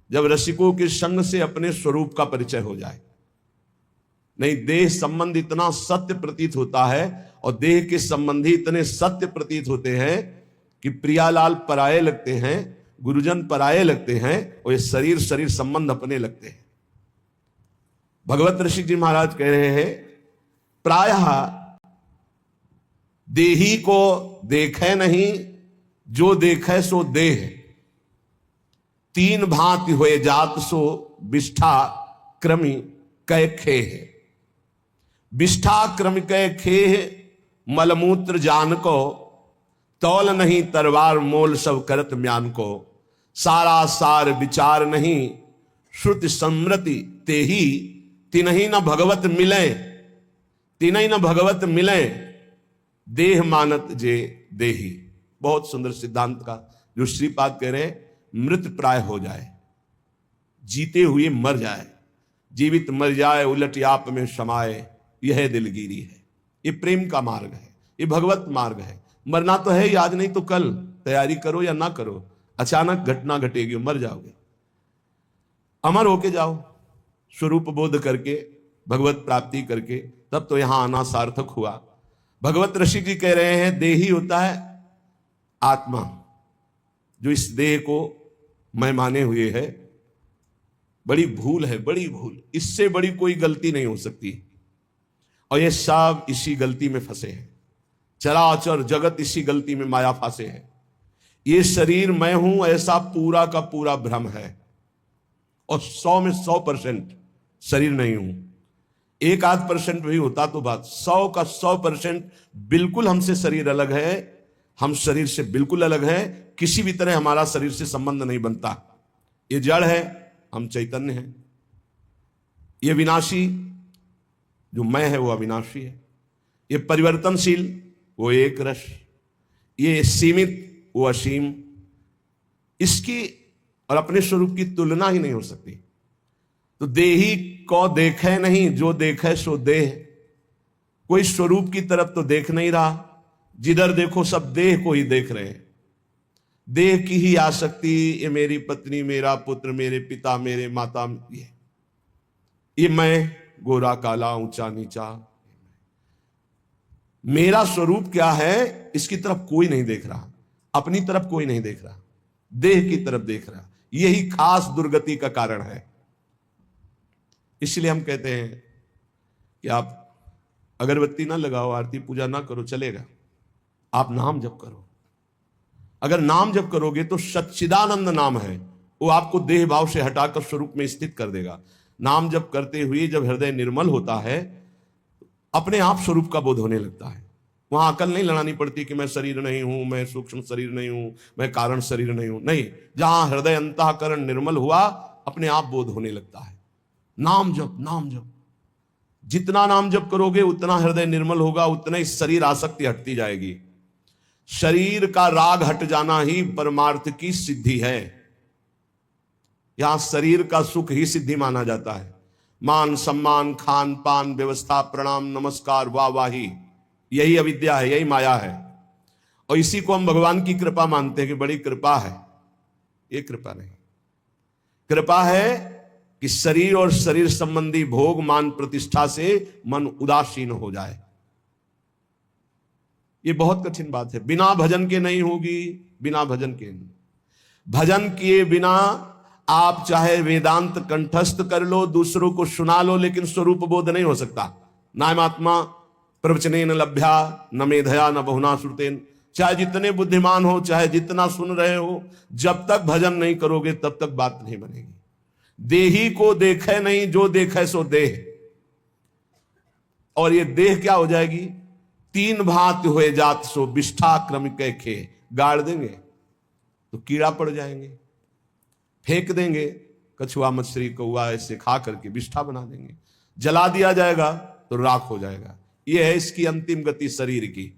जब रसिकों के संग से अपने स्वरूप का परिचय हो जाए। नहीं, देह संबंध इतना सत्य प्रतीत होता है और देह के संबंधी इतने सत्य प्रतीत होते हैं कि प्रियालाल पराये लगते हैं, गुरुजन पराये लगते हैं और ये शरीर शरीर संबंध अपने लगते हैं। भगवत ऋषि जी महाराज कह रहे हैं, प्रायः देही को देखे नहीं, जो देखे सो देह। तीन भांति हुए जात सो विष्ठा क्रमि कै खेह। विष्ठा क्रमि कै खेह, मलमूत्र जान को, तौल नहीं तरवार मोल सब करत म्यान को। सारा सार विचार नहीं, श्रुति समृति तेही। तिनही न भगवत मिले, तिनही न भगवत मिले, देह मानत जे देही। बहुत सुंदर सिद्धांत का जो श्रीपाद कह रहे हैं, मृत प्राय हो जाए, जीते हुए मर जाए, जीवित मर जाए, उलट आप में समाये, यह दिलगिरी है। ये प्रेम का मार्ग है, ये भगवत मार्ग है। मरना तो है ही, आज नहीं तो कल। तैयारी करो या ना करो, अचानक घटना घटेगी, मर जाओगे। अमर होके जाओ, स्वरूप बोध करके, भगवत प्राप्ति करके, तब तो यहां आना सार्थक हुआ। भगवत ऋषि जी कह रहे हैं, देही होता है आत्मा, जो इस देह को मैं माने हुए है। बड़ी भूल है, बड़ी भूल, इससे बड़ी कोई गलती नहीं हो सकती। और ये सब इसी गलती में फंसे हैं। चराचर जगत इसी गलती में माया फांसे है। ये शरीर मैं हूं, ऐसा पूरा का पूरा भ्रम है। और 100 में 100% शरीर नहीं हूं। 1-8% भी होता तो बात, 100 का 100% बिल्कुल हमसे शरीर अलग है, हम शरीर से बिल्कुल अलग है। किसी भी तरह हमारा शरीर से संबंध नहीं बनता। ये जड़ है, हम चैतन्य हैं। ये विनाशी जो मैं है वो अविनाशी है। ये परिवर्तनशील वो एक रस, ये सीमित वो असीम। इसकी और अपने स्वरूप की तुलना ही नहीं हो सकती। तो देही को देखे नहीं, जो देखे सो देह। कोई स्वरूप की तरफ तो देख नहीं रहा, जिधर देखो सब देह को ही देख रहे हैं। देह की ही आसक्ति, ये मेरी पत्नी, मेरा पुत्र, मेरे पिता, मेरे माता, ये मैं, गोरा काला, ऊंचा नीचा। मेरा स्वरूप क्या है, इसकी तरफ कोई नहीं देख रहा, अपनी तरफ कोई नहीं देख रहा, देह की तरफ देख रहा। यही खास दुर्गति का कारण है। इसलिए हम कहते हैं कि आप अगरबत्ती ना लगाओ, आरती पूजा ना करो, चलेगा। आप नाम जप करो। अगर नाम जप करोगे तो सच्चिदानंद नाम है, वो आपको देह भाव से हटाकर स्वरूप में स्थित कर देगा। नाम जप करते हुए जब हृदय निर्मल होता है, अपने आप स्वरूप का बोध होने लगता है। वहां अकल नहीं लड़ानी पड़ती कि मैं शरीर नहीं हूं, मैं सूक्ष्म शरीर नहीं हूं, मैं कारण शरीर नहीं हूं। नहीं, जहां हृदय अंतःकरण निर्मल हुआ, अपने आप बोध होने लगता है। नाम जप, नाम जप, जितना नाम जप करोगे उतना हृदय निर्मल होगा, उतना ही शरीर आसक्ति हटती जाएगी। शरीर का राग हट जाना ही परमार्थ की सिद्धि है। यहां शरीर का सुख ही सिद्धि माना जाता है। मान सम्मान, खान पान, व्यवस्था, प्रणाम, नमस्कार, वाहवाही, यही अविद्या है, यही माया है। और इसी को हम भगवान की कृपा मानते हैं कि बड़ी कृपा है। ये कृपा नहीं, कृपा है कि शरीर और शरीर संबंधी भोग, मान, प्रतिष्ठा से मन उदासीन हो जाए। ये बहुत कठिन बात है। बिना भजन के नहीं होगी, बिना भजन के नहीं। भजन किए बिना आप चाहे वेदांत कंठस्थ कर लो, दूसरों को सुना लो, लेकिन स्वरूप बोध नहीं हो सकता। नायमात्मा प्रवचनेन लभ्या न मेधया न बहुना श्रुतेन। चाहे जितने बुद्धिमान हो, चाहे जितना सुन रहे हो, जब तक भजन नहीं करोगे तब तक बात नहीं बनेगी। देही को देखे नहीं, जो देखे सो देह। और ये देह क्या हो जाएगी, तीन भांति हुए जात सो विष्ठा क्रम के खे। गाड़ देंगे तो कीड़ा पड़ जाएंगे, फेंक देंगे कछुआ मछली कौआ ऐसे खा करके विष्ठा बना देंगे, जला दिया जाएगा तो राख हो जाएगा। यह है इसकी अंतिम गति शरीर की।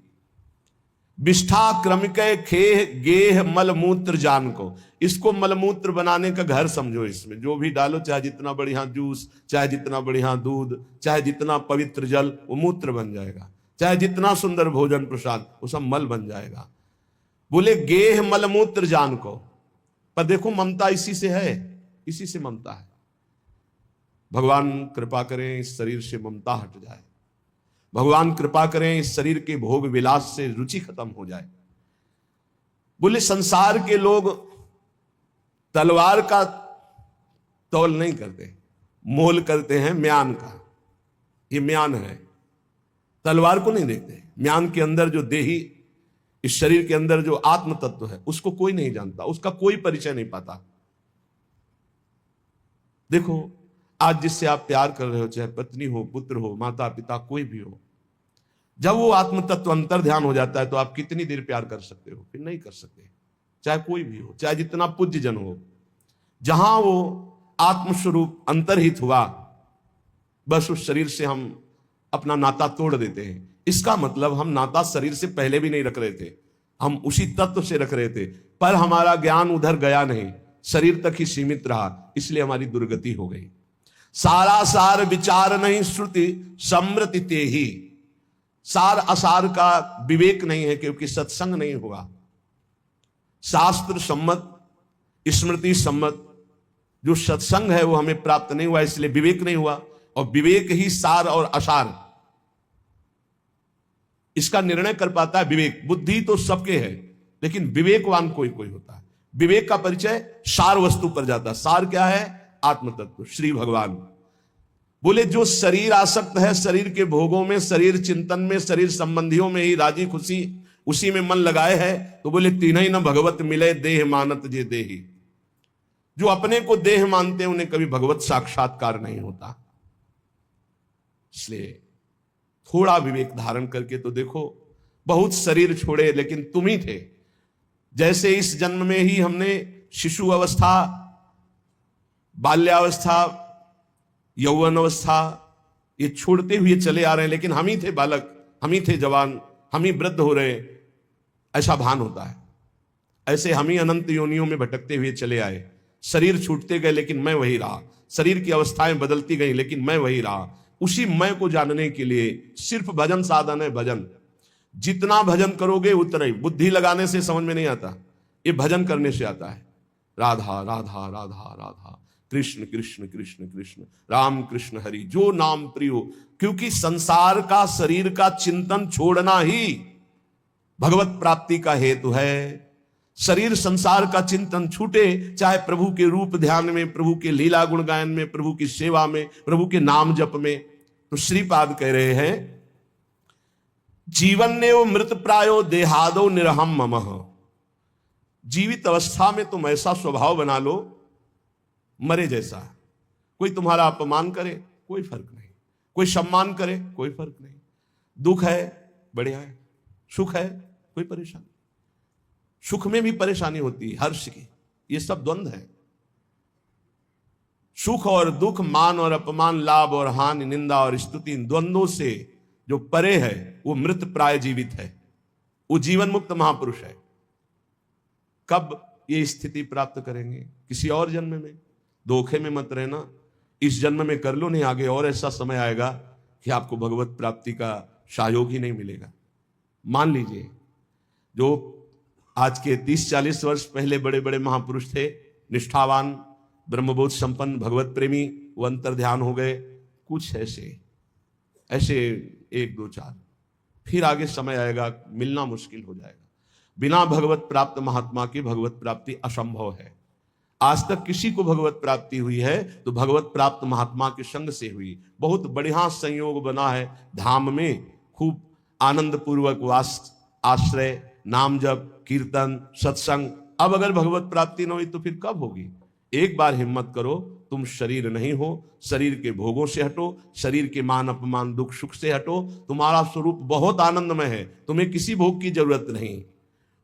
विष्ठा क्रम के खेह गेह मलमूत्र जान को। इसको मलमूत्र बनाने का घर समझो। इसमें जो भी डालो, चाहे जितना बढ़िया जूस, चाहे जितना बढ़िया दूध, चाहे जितना पवित्र जल, वो मूत्र बन जाएगा। चाहे जितना सुंदर भोजन प्रसाद, वो सब मल बन जाएगा। बोले गेह मलमूत्र जान को। पर देखो ममता इसी से है। इसी से ममता है। भगवान कृपा करें इस शरीर से ममता हट जाए, भगवान कृपा करें इस शरीर के भोग विलास से रुचि खत्म हो जाए। बोले संसार के लोग तलवार का तौल नहीं करते, मोल करते हैं म्यान का। ये म्यान है, तलवार को नहीं देखते। म्यान के अंदर जो देही, इस शरीर के अंदर जो आत्म तत्व है, उसको कोई नहीं जानता, उसका कोई परिचय नहीं पाता। देखो आज जिससे आप प्यार कर रहे हो, चाहे पत्नी हो, पुत्र हो, माता पिता, कोई भी हो, जब वो आत्म तत्व अंतर ध्यान हो जाता है तो आप कितनी देर प्यार कर सकते हो? फिर नहीं कर सकते। चाहे कोई भी हो, चाहे जितना पूज्य जन हो, जहां वो आत्मस्वरूप अंतर्हित हुआ, बस उस शरीर से हम अपना नाता तोड़ देते हैं। इसका मतलब हम नाता शरीर से पहले भी नहीं रख रहे थे, हम उसी तत्व से रख रहे थे, पर हमारा ज्ञान उधर गया नहीं, शरीर तक ही सीमित रहा, इसलिए हमारी दुर्गति हो गई। सारा सार विचार नहीं श्रुति समृति ते ही। सार असार का विवेक नहीं है, क्योंकि सत्संग नहीं हुआ। शास्त्र सम्मत, स्मृति सम्मत जो सत्संग है वो हमें प्राप्त नहीं हुआ, इसलिए विवेक नहीं हुआ। और विवेक ही सार और असार इसका निर्णय कर पाता है। विवेक, बुद्धि तो सबके है, लेकिन विवेकवान कोई कोई होता है। विवेक का परिचय सार वस्तु पर जाता है। सार क्या है? आत्म तत्व, श्री भगवान। बोले जो शरीर आसक्त है, शरीर के भोगों में, शरीर चिंतन में, शरीर संबंधियों में ही राजी खुशी उसी में मन लगाए है, तो बोले तीन ही न भगवत मिले देह मानत जे देही। जो अपने को देह मानते हैं उन्हें कभी भगवत साक्षात्कार नहीं होता। इसलिए थोड़ा विवेक धारण करके तो देखो, बहुत शरीर छोड़े लेकिन तुम ही थे। जैसे इस जन्म में ही हमने शिशु अवस्था, बाल्यावस्था, यौवन अवस्था ये छोड़ते हुए चले आ रहे हैं, लेकिन हम ही थे बालक, हम ही थे जवान, हम ही वृद्ध हो रहे, ऐसा भान होता है। ऐसे हम ही अनंत योनियों में भटकते हुए चले आए। शरीर छूटते गए लेकिन मैं वही रहा, शरीर की अवस्थाएं बदलती गई लेकिन मैं वही रहा। उसी मैं को जानने के लिए सिर्फ भजन साधन है। भजन जितना भजन करोगे उतना ही, बुद्धि लगाने से समझ में नहीं आता, ये भजन करने से आता है। राधा राधा राधा राधा, कृष्ण कृष्ण कृष्ण कृष्ण, राम कृष्ण हरि, जो नाम प्रियो। क्योंकि संसार का, शरीर का चिंतन छोड़ना ही भगवत प्राप्ति का हेतु है। शरीर संसार का चिंतन छूटे, चाहे प्रभु के रूप ध्यान में, प्रभु के लीला गुण गायन में, प्रभु की सेवा में, प्रभु के नाम जप में। तो श्रीपाद कह रहे हैं जीवन ने वो मृत प्रायो देहादो निरहम ममः। जीवित अवस्था में तुम ऐसा स्वभाव बना लो मरे जैसा। कोई तुम्हारा अपमान करे कोई फर्क नहीं, कोई सम्मान करे कोई फर्क नहीं। दुख है बढ़िया है, सुख है कोई परेशानी, सुख में भी परेशानी होती है, हर्ष की, ये सब द्वंद्व है। सुख और दुख, मान और अपमान, लाभ और हानि, निंदा और स्तुति, इन द्वंद्वों से जो परे है वो मृत प्राय जीवित है, वो जीवन मुक्त महापुरुष है। कब ये स्थिति प्राप्त करेंगे? किसी और जन्म में। धोखे में मत रहना, इस जन्म में कर लो, नहीं आगे और ऐसा समय आएगा कि आपको भगवत प्राप्ति का सहयोग ही नहीं मिलेगा। मान लीजिए जो आज के 30-40 वर्ष पहले बड़े बड़े महापुरुष थे, निष्ठावान, ब्रह्मबोध संपन्न, भगवत प्रेमी, वो अंतर ध्यान हो गए। कुछ ऐसे 1, 2, 4, फिर आगे समय आएगा मिलना मुश्किल हो जाएगा। बिना भगवत प्राप्त महात्मा की भगवत प्राप्ति असंभव है। आज तक किसी को भगवत प्राप्ति हुई है तो भगवत प्राप्त महात्मा के संग से हुई। बहुत बढ़िया संयोग बना है धाम में, खूब आनंद पूर्वक वास, आश्रय, नाम जप, कीर्तन, सत्संग। अब अगर भगवत प्राप्ति न हुई तो फिर कब होगी? एक बार हिम्मत करो, तुम शरीर नहीं हो, शरीर के भोगों से हटो, शरीर के मान अपमान दुख सुख से हटो। तुम्हारा स्वरूप बहुत आनंदमय है, तुम्हें किसी भोग की जरूरत नहीं।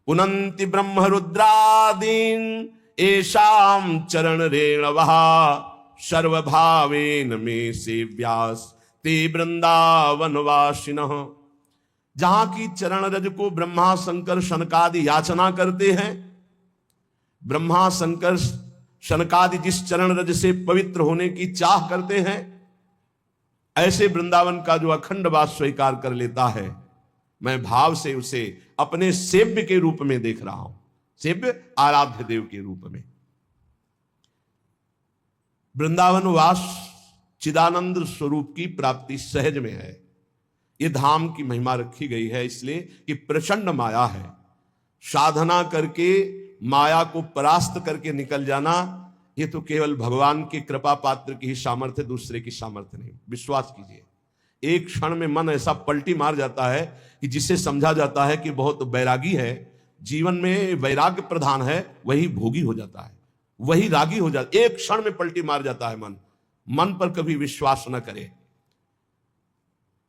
उनंति ब्रह्म रुद्रादीन एशाम चरण रेणवहा सर्वभावेन में सेव्यास ते वृंदावनवासिनः। जहां की चरण रज को ब्रह्मा शंकर शनकादि याचना करते हैं, ब्रह्मा शंकर शनकादि जिस चरण रज से पवित्र होने की चाह करते हैं, ऐसे वृंदावन का जो अखंड वास स्वीकार कर लेता है, मैं भाव से उसे अपने सेव्य के रूप में देख रहा हूं, सेव्य आराध्य देव के रूप में। वृंदावन वास चिदानंद स्वरूप की प्राप्ति सहज में है। ये धाम की महिमा रखी गई है इसलिए कि प्रचंड माया है। साधना करके माया को परास्त करके निकल जाना, ये तो केवल भगवान की कृपा पात्र की ही सामर्थ्य, दूसरे की सामर्थ्य नहीं। विश्वास कीजिए, एक क्षण में मन ऐसा पलटी मार जाता है कि जिसे समझा जाता है कि बहुत बैरागी है, जीवन में वैराग्य प्रधान है, वही भोगी हो जाता है, वही रागी हो जाता है। एक क्षण में पलटी मार जाता है मन। मन पर कभी विश्वास न करे।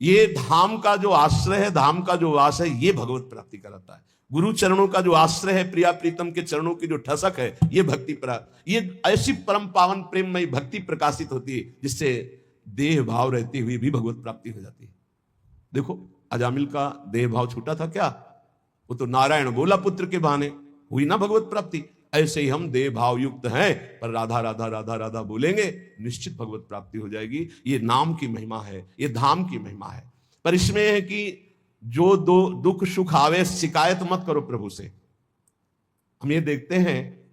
ये धाम का जो आश्रय है, धाम का जो वास है, ये भगवत प्राप्ति कराता है। गुरु चरणों का जो आश्रय है, प्रिया प्रीतम के चरणों की जो ठसक है, ये भक्ति ये ऐसी परम पावन प्रेममयी भक्ति प्रकाशित होती है जिससे देह भाव रहती हुई भी भगवत प्राप्ति हो जाती है। देखो अजामिल का देह भाव छूटा था क्या? वो तो नारायण बोला पुत्र के बहाने, हुई ना भगवत प्राप्ति। ऐसे ही हम देह भाव युक्त हैं, पर राधा राधा राधा राधा बोलेंगे, निश्चित भगवत प्राप्ति हो जाएगी। ये नाम की महिमा है, ये धाम की महिमा है। पर इसमें है कि जो दुख सुख आवे, शिकायत मत करो प्रभु से। हम ये देखते हैं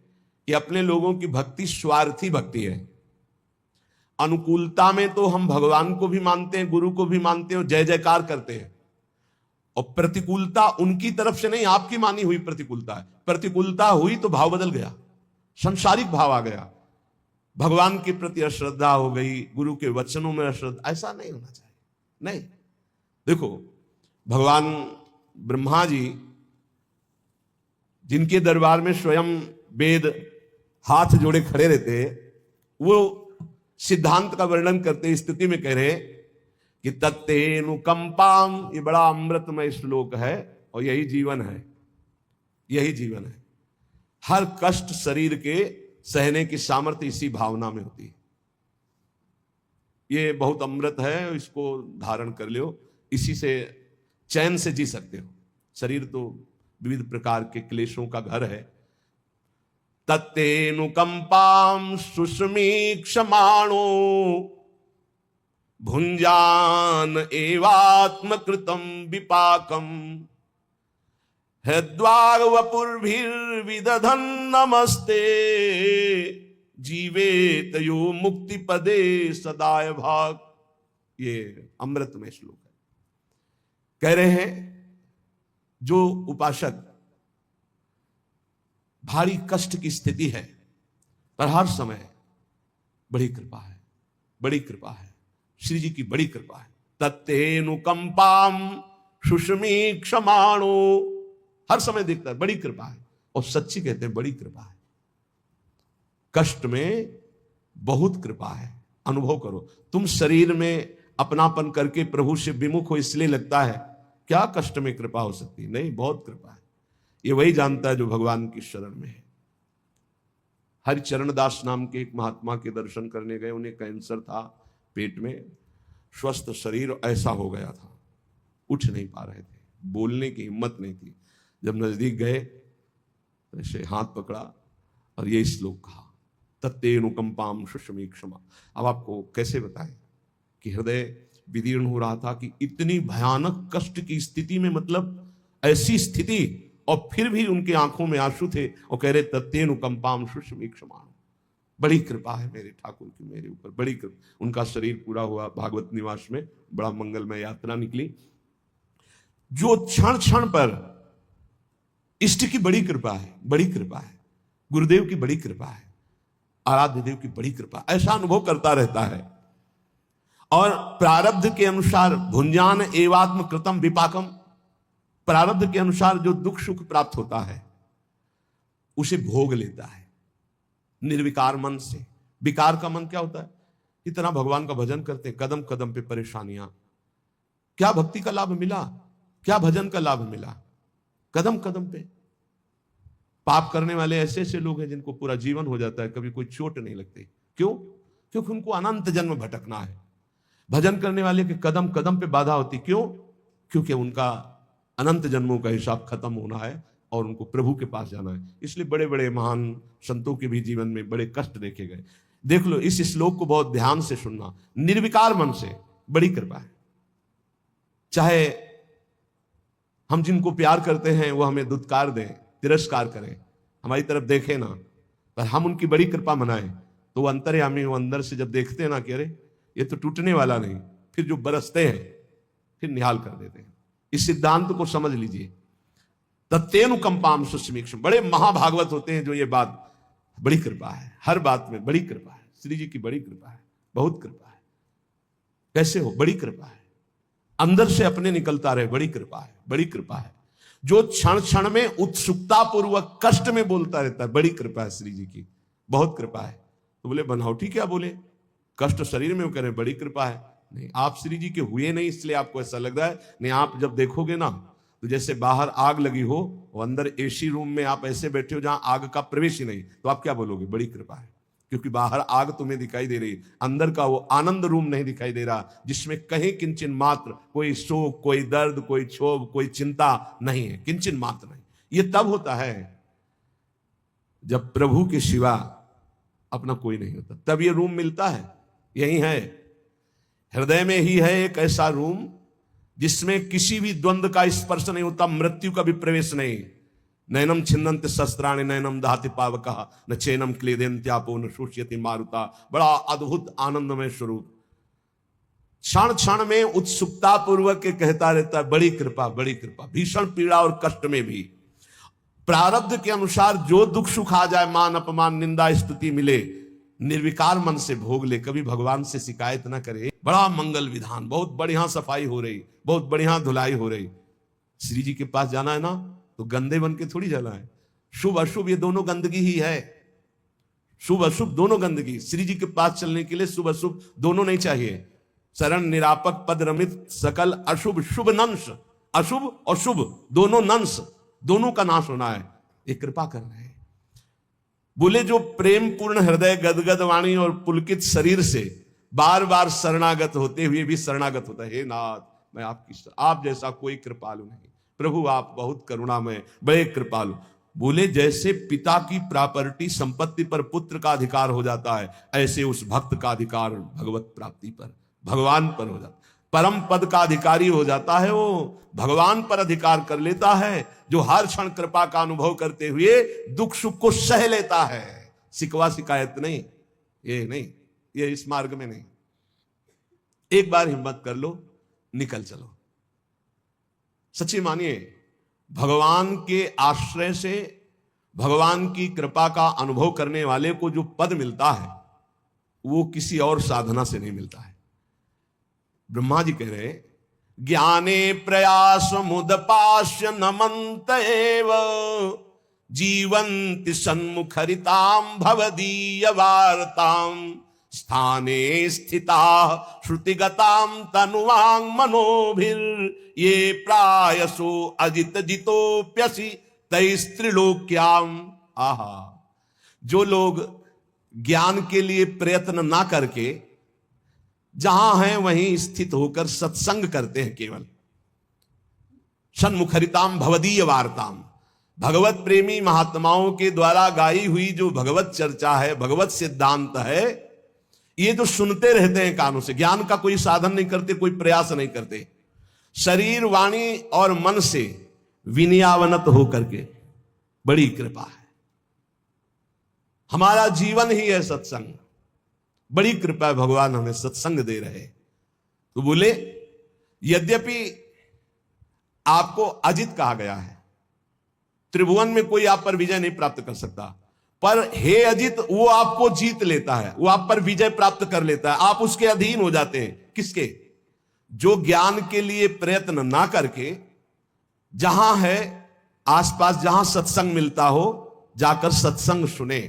कि अपने लोगों की भक्ति स्वार्थी भक्ति है। अनुकूलता में तो हम भगवान को भी मानते हैं, गुरु को भी मानते हैं और जय जयकार करते हैं, और प्रतिकूलता उनकी तरफ से नहीं, आपकी मानी हुई प्रतिकूलता है। प्रतिकूलता हुई तो भाव बदल गया, संसारिक भाव आ गया, भगवान के प्रति अश्रद्धा हो गई, गुरु के वचनों में अश्रद्धा। ऐसा नहीं होना चाहिए। नहीं, देखो भगवान ब्रह्मा जी जिनके दरबार में स्वयं वेद हाथ जोड़े खड़े रहते, वो सिद्धांत का वर्णन करते स्थिति में कह रहे कि तत्तेनुकंपाम, ये बड़ा अमृतमय श्लोक है और यही जीवन है, यही जीवन है। हर कष्ट शरीर के सहने की सामर्थ्य इसी भावना में होती है। ये बहुत अमृत है, इसको धारण कर लो, इसी से चैन से जी सकते हो। शरीर तो विविध प्रकार के क्लेशों का घर है। तत्तेनुकंपाम सुष्मीक्षमाणो भुंजान एवात्मकृतम विपाकम हृद्वार वपुर्भिर्विदधन नमस्ते जीवेत यो मुक्ति पदे सदाय भाग। ये अमृत में श्लोक है। कह रहे हैं जो उपासक भारी कष्ट की स्थिति है, पर हर समय बड़ी कृपा है, बड़ी कृपा है, श्री जी की बड़ी कृपा है। तत्तेनुकंपाम सुष्मी क्षमाणो, हर समय देखता है बड़ी कृपा है, और सच्ची कहते हैं बड़ी कृपा है। कष्ट में बहुत कृपा है, अनुभव करो। तुम शरीर में अपनापन करके प्रभु से विमुख हो, इसलिए लगता है क्या कष्ट में कृपा हो सकती है? नहीं, बहुत कृपा है। ये वही जानता है जो भगवान की शरण में है। हरिचरण दास नाम के एक महात्मा के दर्शन करने गए, उन्हें कैंसर था पेट में, स्वस्थ शरीर ऐसा हो गया था, उठ नहीं पा रहे थे, बोलने की हिम्मत नहीं थी। जब नजदीक गए तो ऐसे हाथ पकड़ा और ये श्लोक कहा, तत्तेनुकंपाम सुष्मी क्षमा। अब आपको कैसे बताएं कि हृदय विदीर्ण हो रहा था कि इतनी भयानक कष्ट की स्थिति में, मतलब ऐसी स्थिति, और फिर भी उनके आंखों में आंसू थे और कह रहे तत्तेनुकंपाम सुष्मी क्षमा। बड़ी कृपा है मेरे ठाकुर की मेरे ऊपर, बड़ी कृपा। उनका शरीर पूरा हुआ भागवत निवास में, बड़ा मंगलमय यात्रा निकली। जो क्षण क्षण पर इष्ट की बड़ी कृपा है, बड़ी कृपा है, गुरुदेव की बड़ी कृपा है, आराध्य देव की बड़ी कृपा, ऐसा अनुभव करता रहता है। और प्रारब्ध के अनुसार भुंजान एवात्म कृतम विपाकम, प्रारब्ध के अनुसार जो दुख सुख प्राप्त होता है उसे भोग लेता है निर्विकार मन से। विकार का मन क्या होता है? इतना भगवान का भजन करते, कदम कदम पे परेशानियां, क्या भक्ति का लाभ मिला, क्या भजन का लाभ मिला? कदम कदम पे पाप करने वाले ऐसे ऐसे लोग हैं जिनको पूरा जीवन हो जाता है, कभी कोई चोट नहीं लगती। क्यों? क्योंकि उनको अनंत जन्म भटकना है। भजन करने वाले के कदम कदम पे बाधा होती, क्यों? क्योंकि उनका अनंत जन्मों का हिसाब खत्म होना है और उनको प्रभु के पास जाना है। इसलिए बड़े बड़े महान संतों के भी जीवन में बड़े कष्ट देखे गए। देख लो, इस श्लोक को बहुत ध्यान से सुनना। निर्विकार मन से बड़ी कृपा है। चाहे हम जिनको प्यार करते हैं वो हमें दुत्कार दें, तिरस्कार करें, हमारी तरफ देखें ना, पर हम उनकी बड़ी कृपा मनाएं। तो वो अंतर्यामी वो अंदर से जब देखते हैं ना कि अरे ये तो टूटने वाला नहीं, फिर जो बरसते हैं फिर निहाल कर देते हैं। इस सिद्धांत को समझ लीजिए। तत्तेनुकंपाम सुस्मीक्षम, बड़े महाभागवत होते हैं जो ये बात, बड़ी कृपा है, हर बात में बड़ी कृपा है, श्री जी की बड़ी कृपा है, बहुत कृपा है। कैसे हो? बड़ी कृपा है, अंदर से अपने निकलता रहे, बड़ी कृपा है, बड़ी कृपा है। जो क्षण क्षण में उत्सुकता पूर्वक कष्ट में बोलता रहता है, बड़ी कृपा है श्री जी की, बहुत कृपा है। तो बोले बनावटी क्या बोले, कष्ट शरीर में करें, बड़ी कृपा है। नहीं, आप श्री जी के हुए नहीं इसलिए आपको ऐसा लग रहा है। नहीं, आप जब देखोगे ना तो जैसे बाहर आग लगी हो और अंदर एसी रूम में आप ऐसे बैठे हो जहां आग का प्रवेश ही नहीं, तो आप क्या बोलोगे? बड़ी कृपा है। क्योंकि बाहर आग तुम्हें दिखाई दे रही, अंदर का वो आनंद रूम नहीं दिखाई दे रहा, जिसमें कहीं किंचन मात्र कोई शोक, कोई दर्द, कोई क्षोभ, कोई चिंता नहीं है, किंचन मात्र नहीं। ये तब होता है जब प्रभु के सिवा अपना कोई नहीं होता, तब ये रूम मिलता है। यही है, हृदय में ही है एक ऐसा रूम जिसमें किसी भी द्वंद्व का स्पर्श नहीं होता, मृत्यु का भी प्रवेश नहीं। नैनम छिन्नन्ति शस्त्राणि नैनम दहति पावकः न चैनम क्लेदयन्त्यापो न शोष्यति मारुता। बड़ा अद्भुत आनंदमय स्वरूप, क्षण क्षण में उत्सुकता पूर्वक के कहता रहता है बड़ी कृपा, बड़ी कृपा। भीषण पीड़ा और कष्ट में भी प्रारब्ध के अनुसार जो दुख सुख आ जाए, मान अपमान निंदा स्तुति मिले, निर्विकार मन से भोग ले, कभी भगवान से शिकायत ना करे। बड़ा मंगल विधान, बहुत बढ़िया सफाई हो रही, बहुत बढ़िया धुलाई हो रही। श्री जी के पास जाना है ना तो गंदे बन के थोड़ी जाना है। शुभ अशुभ ये दोनों गंदगी ही है, शुभ अशुभ दोनों गंदगी। श्री जी के पास चलने के लिए शुभ अशुभ दोनों नहीं चाहिए। शरण निरापक पद रमित सकल अशुभ शुभ नंश, अशुभ और शुभ दोनों नंश, दोनों का नाश होना है। ये कृपा कर रहे हैं। बोले जो प्रेम पूर्ण हृदय गदगद वाणी और पुलकित शरीर से बार बार शरणागत होते हुए भी शरणागत होता है, हे नाथ मैं आपकी, आप जैसा कोई कृपालु नहीं प्रभु, आप बहुत करुणामय, बड़े कृपालु। बोले जैसे पिता की प्रॉपर्टी संपत्ति पर पुत्र का अधिकार हो जाता है, ऐसे उस भक्त का अधिकार भगवत प्राप्ति पर, भगवान पर हो जाता है। परम पद का अधिकारी हो जाता है, वो भगवान पर अधिकार कर लेता है, जो हर क्षण कृपा का अनुभव करते हुए दुख सुख को सह लेता है। शिकवा शिकायत नहीं, ये नहीं, ये इस मार्ग में नहीं। एक बार हिम्मत कर लो, निकल चलो। सच्ची मानिए, भगवान के आश्रय से भगवान की कृपा का अनुभव करने वाले को जो पद मिलता है वो किसी और साधना से नहीं मिलता है। ब्रह्मा जी कह रहे, ज्ञाने प्रयास मुदपाश्य नमंत एव जीवंति सन्मुखरिताम भवदीय वार्ताम स्थाने स्थिता श्रुतिगताम तनुवांग मनोभिर ये प्रायसो अजित जितोप्यसि तैस्त्रिलोक्याम। आहा, जो लोग ज्ञान के लिए प्रयत्न ना करके जहां हैं वहीं स्थित होकर सत्संग करते हैं, केवल सन्मुखरिताम भवदीय वार्ताम, भगवत प्रेमी महात्माओं के द्वारा गाई हुई जो भगवत चर्चा है, भगवत सिद्धांत है, ये जो सुनते रहते हैं कानों से, ज्ञान का कोई साधन नहीं करते, कोई प्रयास नहीं करते, शरीर वाणी और मन से विनयावनत होकर के, बड़ी कृपा है। हमारा जीवन ही है सत्संग, बड़ी कृपा है, भगवान हमें सत्संग दे रहे। तो बोले यद्यपि आपको अजित कहा गया है, त्रिभुवन में कोई आप पर विजय नहीं प्राप्त कर सकता, पर हे अजित वो आपको जीत लेता है, वो आप पर विजय प्राप्त कर लेता है, आप उसके अधीन हो जाते हैं। किसके? जो ज्ञान के लिए प्रयत्न ना करके जहां है आसपास, जहां सत्संग मिलता हो, जाकर सत्संग सुने,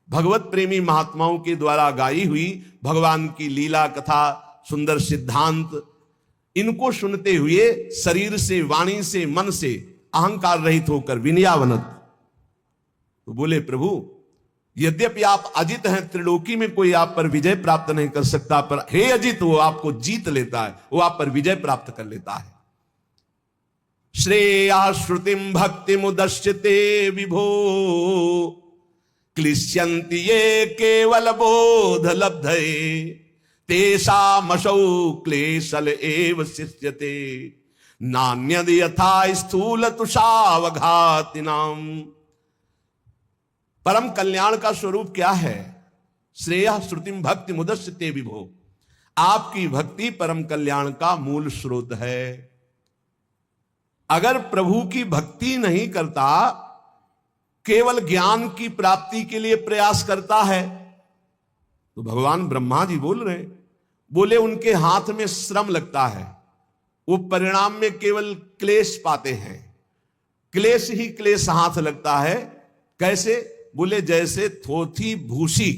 भगवत प्रेमी महात्माओं के द्वारा गाई हुई भगवान की लीला कथा, सुंदर सिद्धांत, इनको सुनते हुए शरीर से, वाणी से, मन से अहंकार रहित होकर विनयावनत। तो बोले प्रभु यद्यपि आप अजित हैं, त्रिलोकी में कोई आप पर विजय प्राप्त नहीं कर सकता, पर हे अजित वो आपको जीत लेता है, वो आप पर विजय प्राप्त कर लेता है। श्रेया श्रुतिम भक्ति मुदश्यते विभो क्लिश्यन्ति ये केवल बोध लब्धये तेषामशौ क्लेशल एव शिष्यते नान्यद यथा स्थूल तुषावघातिनाम। परम कल्याण का स्वरूप क्या है? श्रेयः श्रुतिम भक्ति मुदस्यते विभो। आपकी भक्ति परम कल्याण का मूल स्रोत है। अगर प्रभु की भक्ति नहीं करता, केवल ज्ञान की प्राप्ति के लिए प्रयास करता है, तो भगवान ब्रह्मा जी बोल रहे, बोले उनके हाथ में श्रम लगता है, वो परिणाम में केवल क्लेश पाते हैं। क्लेश ही क्लेश हाथ लगता है। कैसे? बोले जैसे थोथी भूसी,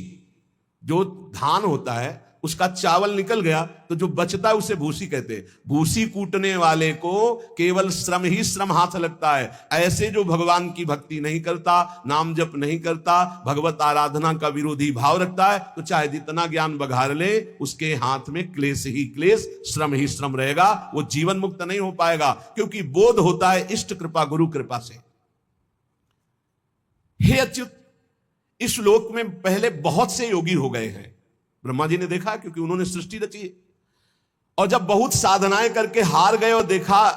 जो धान होता है उसका चावल निकल गया तो जो बचता है उसे भूसी कहते हैं। भूसी कूटने वाले को केवल श्रम ही श्रम हाथ लगता है। ऐसे जो भगवान की भक्ति नहीं करता, नाम जप नहीं करता, भगवत आराधना का विरोधी भाव रखता है, तो चाहे जितना ज्ञान बघार ले, उसके हाथ में क्लेश ही क्लेश, श्रम ही श्रम रहेगा। वो जीवन मुक्त नहीं हो पाएगा, क्योंकि बोध होता है इष्ट कृपा, गुरु कृपा से। हे अच्युत, इस लोक में पहले बहुत से योगी हो गए हैं। ब्रह्मा जी ने देखा, क्योंकि उन्होंने सृष्टि रची है। और जब बहुत साधनाएं करके हार गए और देखा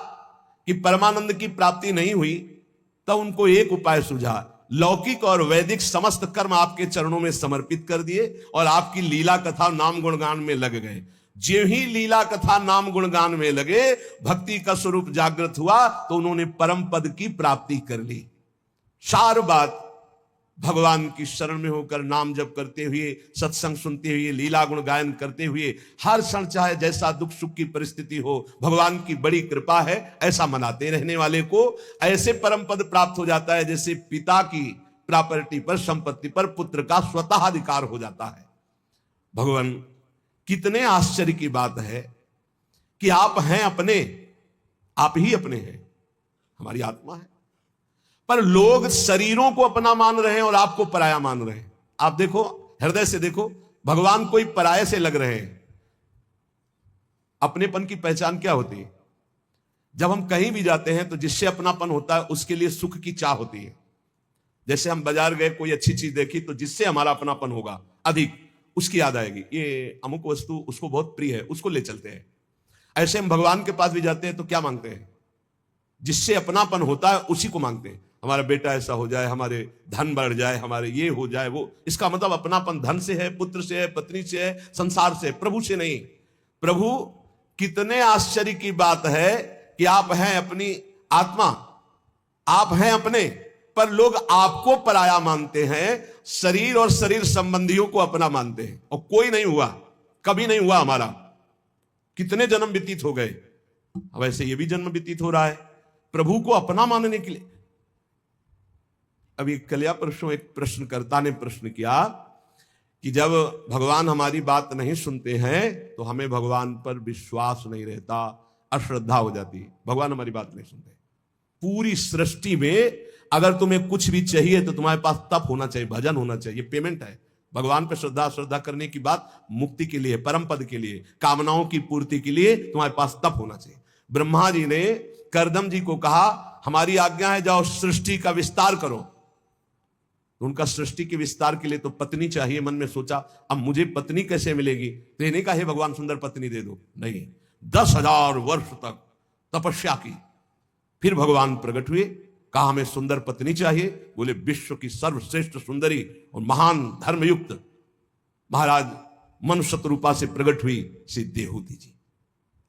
कि परमानंद की प्राप्ति नहीं हुई, तब उनको एक उपाय सूझा। लौकिक और वैदिक समस्त कर्म आपके चरणों में समर्पित कर दिए और आपकी लीला कथा नाम गुणगान में लग गए। जो ही लीला कथा नाम गुणगान में लगे, भक्ति का स्वरूप जागृत हुआ, तो उन्होंने परम पद की प्राप्ति कर ली। सार बात भगवान की शरण में होकर नाम जप करते हुए, सत्संग सुनते हुए, लीला गुण गायन करते हुए, हर क्षण चाहे जैसा दुख सुख की परिस्थिति हो, भगवान की बड़ी कृपा है ऐसा मनाते रहने वाले को ऐसे परम पद प्राप्त हो जाता है जैसे पिता की प्रॉपर्टी पर, संपत्ति पर पुत्र का स्वतः अधिकार हो जाता है। भगवान, कितने आश्चर्य की बात है कि आप हैं अपने, आप ही अपने हैं, हमारी आत्मा है, पर लोग शरीरों को अपना मान रहे हैं और आपको पराया मान रहे हैं। आप देखो, हृदय से देखो, भगवान कोई पराये से लग रहे हैं। अपनेपन की पहचान क्या होती है? जब हम कहीं भी जाते हैं तो जिससे अपनापन होता है उसके लिए सुख की चाह होती है। जैसे हम बाजार गए, कोई अच्छी चीज देखी, तो जिससे हमारा अपनापन होगा अधिक, उसकी याद आएगी, ये अमुक वस्तु उसको बहुत प्रिय है, उसको ले चलते हैं। ऐसे हम भगवान के पास भी जाते हैं तो क्या मांगते हैं? जिससे अपनापन होता है उसी को मांगते हैं। हमारा बेटा ऐसा हो जाए, हमारे धन बढ़ जाए, हमारे ये हो जाए, वो। इसका मतलब अपनापन धन से है, पुत्र से है, पत्नी से है, संसार से, प्रभु से नहीं। प्रभु, कितने आश्चर्य की बात है कि आप हैं अपनी आत्मा, आप हैं अपने, पर लोग आपको पराया मानते हैं, शरीर और शरीर संबंधियों को अपना मानते हैं। और कोई नहीं हुआ, कभी नहीं हुआ हमारा। कितने जन्म व्यतीत हो गए, अब ऐसे ये भी जन्म व्यतीत हो रहा है प्रभु को अपना मानने के लिए। अभी कल्या परसों एक प्रश्नकर्ता ने प्रश्न किया कि जब भगवान हमारी बात नहीं सुनते हैं तो हमें भगवान पर विश्वास नहीं रहता, अश्रद्धा हो जाती है। भगवान हमारी बात नहीं सुनते। पूरी सृष्टि में अगर तुम्हें कुछ भी चाहिए तो तुम्हारे पास तप होना चाहिए, भजन होना चाहिए, पेमेंट है। भगवान पर श्रद्धा करने की बात मुक्ति के लिए, परम पद के लिए, कामनाओं की पूर्ति के लिए तुम्हारे पास तप होना चाहिए। ब्रह्मा जी ने करदम जी को कहा, हमारी आज्ञा है जाओ सृष्टि का विस्तार करो। तो उनका सृष्टि के विस्तार के लिए तो पत्नी चाहिए। मन में सोचा, अब मुझे पत्नी कैसे मिलेगी? तो ये नहीं कहा हे भगवान सुंदर पत्नी दे दो, नहीं, 10,000 वर्ष तक तपस्या की, फिर भगवान प्रकट हुए। कहा हमें सुंदर पत्नी चाहिए। बोले विश्व की सर्वश्रेष्ठ सुंदरी और महान धर्मयुक्त महाराज मनुष्य रूपा से प्रकट हुई श्री देहूति जी।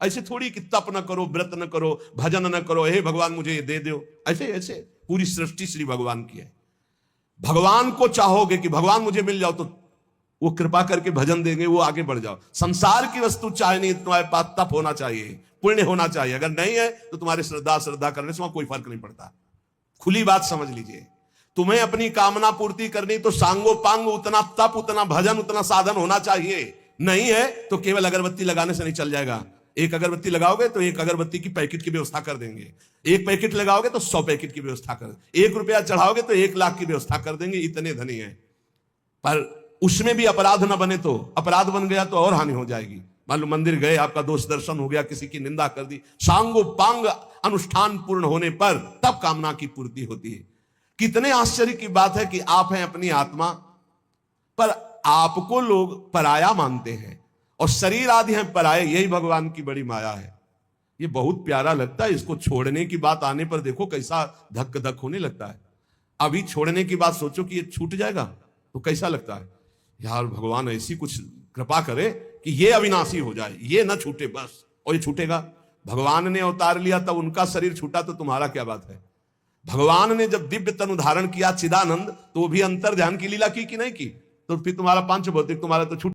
ऐसे थोड़ी कि तप न करो, व्रत न करो, भजन न करो, हे भगवान मुझे ये दे दो। ऐसे ऐसे पूरी सृष्टि श्री भगवान की है। भगवान को चाहोगे कि भगवान मुझे मिल जाओ, तो वो कृपा करके भजन देंगे, वो आगे बढ़ जाओ। संसार की वस्तु चाहे नहीं, तुम्हारे पास तप होना चाहिए, पुण्य होना चाहिए। अगर नहीं है तो तुम्हारी श्रद्धा करने से वहां कोई फर्क नहीं पड़ता। खुली बात समझ लीजिए। तुम्हें अपनी कामना पूर्ति करनी तो सांगो पांग उतना तप, उतना भजन, उतना साधन होना चाहिए। नहीं है तो केवल अगरबत्ती लगाने से नहीं चल जाएगा। एक अगरबत्ती लगाओगे तो एक अगरबत्ती की पैकेट की व्यवस्था कर देंगे, एक पैकेट लगाओगे तो 100 पैकेट की व्यवस्था कर देंगे, 1 रुपया चढ़ाओगे तो 1 लाख की व्यवस्था कर देंगे। इतने धनी है, पर उसमें भी अपराध न बने तो, अपराध बन गया तो और हानि हो जाएगी। मान लो मंदिर गए, आपका दोष दर्शन हो गया, किसी की निंदा कर दी, सांगो पांग अनुष्ठान पूर्ण होने पर तब कामना की पूर्ति होती है। कितने आश्चर्य की बात है कि आप हैं अपनी आत्मा, पर आपको लोग पराया मानते हैं और शरीर आदि हैं पराये। यही भगवान की बड़ी माया है। ये बहुत प्यारा लगता है। इसको छोड़ने की बात आने पर देखो कैसा धक धक होने लगता है। अभी छोड़ने की बात सोचो कि ये छूट जाएगा तो कैसा लगता है। यार भगवान ऐसी कुछ कृपा करे कि ये अविनाशी हो जाए, ये ना छूटे बस, और ये छूटेगा। भगवान ने अवतार लिया तब उनका शरीर छूटा, तो तुम्हारा क्या बात है। भगवान ने जब दिव्य तनु धारण किया चिदानंद, तो वो भी अंतर ध्यान की लीला की कि नहीं की, तो फिर तुम्हारा पांच भौतिक तुम्हारा तो छूट